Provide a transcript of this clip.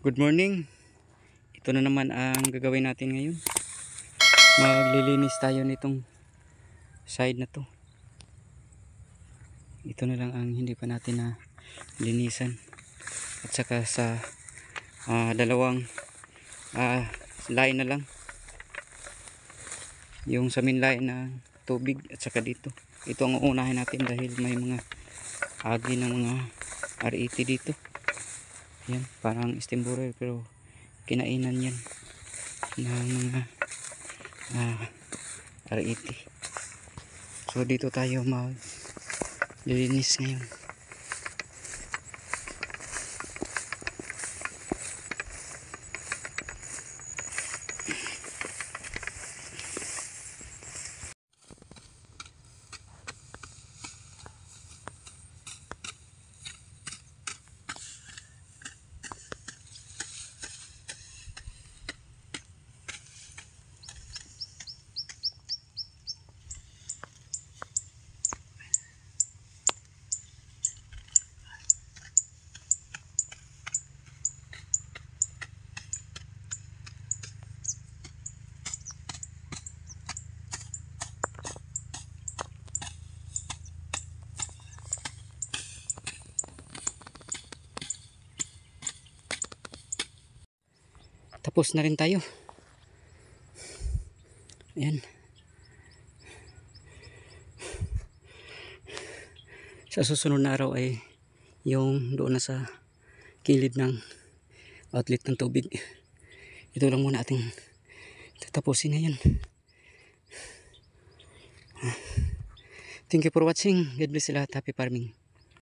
Good morning. Ito na naman ang gagawin natin ngayon. Maglilinis tayo nitong side na to. Ito na lang ang hindi pa natin na linisan. At saka sa dalawang line na lang. Yung sa main line na tubig at saka dito. Ito ang uunahin natin dahil may mga agi ng mga RET dito. Yan, parang steam borer pero kinainan yan ng mga RET. So dito tayo maglilinis ngayon. Tapos na rin tayo. Ayan. Sa susunod na araw ay yung doon na sa kilid ng outlet ng tubig. Ito lang muna ating tatapusin ngayon. Thank you for watching. God bless you lahat. Happy farming.